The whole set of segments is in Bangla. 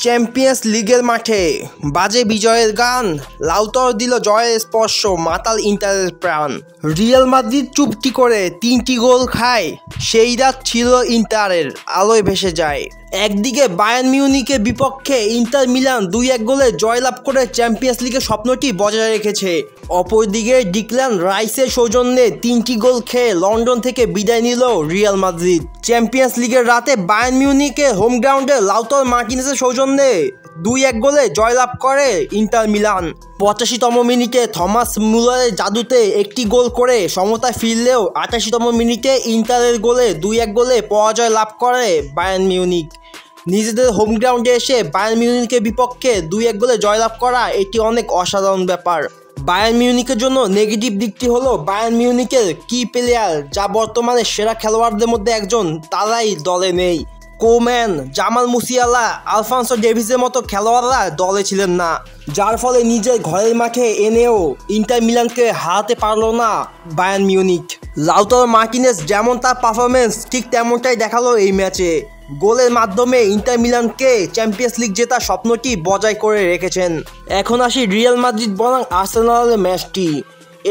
চ্যাম্পিয়ন্স লিগের মাঠে বাজে বিজয়ের গান, লাউতাও দিল জয়ের স্পর্শ, মাতাল ইন্টারের প্রাণ। রিয়াল মাদ্রিদ চুপটি করে 3টি গোল খায়, সেই রাত ছিল ইন্টারের, আলোয় ভেসে যায়। একদিকে বায়ার্ন মিউনিখের বিপক্ষে ইন্টার মিলান 2-1 গোলে জয়লাভ করে চ্যাম্পিয়ন্স লিগের স্বপ্নটি বজায় রেখেছে। অপরদিকে ডিক্লান রাইসের সৌজন্যে 3টি গোল খেয়ে লন্ডন থেকে বিদায় নিল রিয়াল মাদ্রিদ। চ্যাম্পিয়ন্স লিগের রাতে বায়ার্ন মিউনিখের হোম গ্রাউন্ডে লাউতারো মার্টিনেজের সৌজন্যে 2-1 গোলে জয়লাভ করে ইন্টার মিলান। 85তম মিনিটে থমাস মুলারের জাদুতে একটি গোল করে সমতায় ফিরলেও 88তম মিনিটে ইন্টারের গোলে 2-1 গোলে পরাজয় লাভ করে বায়ার্ন মিউনিখ। নিজেদের হোম গ্রাউন্ডে এসে বায়ার্ন মিউনিখের বিপক্ষে 2-1 গোলে জয়লাভ করা এটি অনেক অসাধারণ ব্যাপার। বায়ার্ন মিউনিখের জন্য নেগেটিভ দিকটি হলো বায়ার্ন মিউনিখের কি প্লেয়ার, যা বর্তমানে সেরা খেলোয়াড়দের মধ্যে একজন, তারাই দলে নেই। কোম্যান, জামাল মুসিয়ালা, আলফান্সো ডেভিসের মতো খেলোয়াড়রা দলে ছিলেন না, যার ফলে নিজের ঘরের মাঠে এনেও ইন্টার মিলানকে হারাতে পারল না বায়ার্ন মিউনিখ। লাউতারো মার্টিনেজ যেমন তার পারফরমেন্স ঠিক তেমনটাই দেখালো এই ম্যাচে। গোলের মাধ্যমে ইন্টার মিলানকে চ্যাম্পিয়ন্স লিগ জেতার স্বপ্নটি বজায় করে রেখেছেন। এখন আসি রিয়াল মাদ্রিদ বনাম আর্সেনালের ম্যাচটি।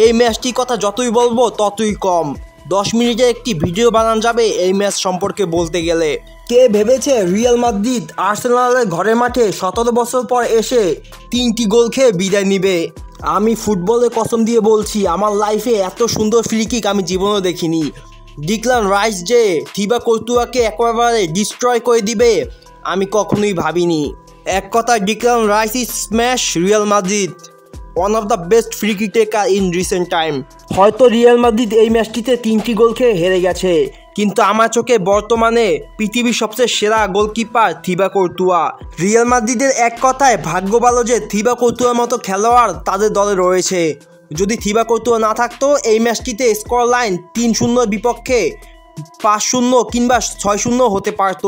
এই ম্যাচটির কথা যতই বলবো ততই কম। 10 মিনিটে একটি ভিডিও বানানো যাবে এই ম্যাচ সম্পর্কে বলতে গেলে। কে ভেবেছে রিয়াল মাদ্রিদ আর্সেনালের ঘরের মাঠে 17 বছর পর এসে 3টি গোল খেয়ে বিদায় নিবে? আমি ফুটবলের কসম দিয়ে বলছি, আমার লাইফে এত সুন্দর ফ্রি কিক আমি জীবনেও দেখিনি। ডিক্লান রাইস যে থিবো কর্তুয়াকে একেবারে ডিস্ট্রয় করে দিবে আমি কখনোই ভাবিনি। এক কথা, Declan Rice is smash Real Madrid, one of the best free kick taker in recent time. হয়তো রিয়াল মাদ্রিদ এই ম্যাচটিতে 3টি গোল খেয়ে হেরে গেছে, কিন্তু আমার চোখে বর্তমানে পৃথিবীর সবচেয়ে সেরা গোলকিপার থিবো কর্তুয়া। রিয়াল মাদ্রিদের এক কথায় ভাগ্য ভালো যে থিবো কর্তুয়ার মতো খেলোয়াড় তাদের দলে রয়েছে। যদি থিবো কর্তুয়া না থাকতো এই ম্যাচটিতে স্কোর লাইন 3-0 বিপক্ষে 5-0 কিংবা 6-0 হতে পারত।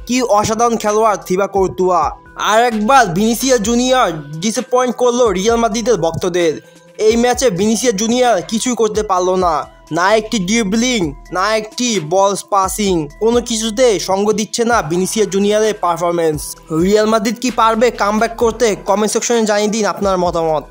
কি অসাধারণ খেলোয়াড় থিবো কর্তুয়া। আর একবার ভিনিসিয়াস জুনিয়র ডিসঅ্যাপয়েন্ট করলো রিয়াল মাদ্রিদের ভক্তদের। এই ম্যাচে ভিনিসিয়াস জুনিয়র কিছুই করতে পারলো না, না একটি ড্রিবলিং, না একটি বল পাসিং, কোনো কিছুতে সঙ্গ দিচ্ছে না ভিনিসিয়াস জুনিয়রের পারফরমেন্স। রিয়াল মাদ্রিদ কি পারবে কামব্যাক করতে? কমেন্ট সেকশনে জানিয়ে দিন আপনার মতামত।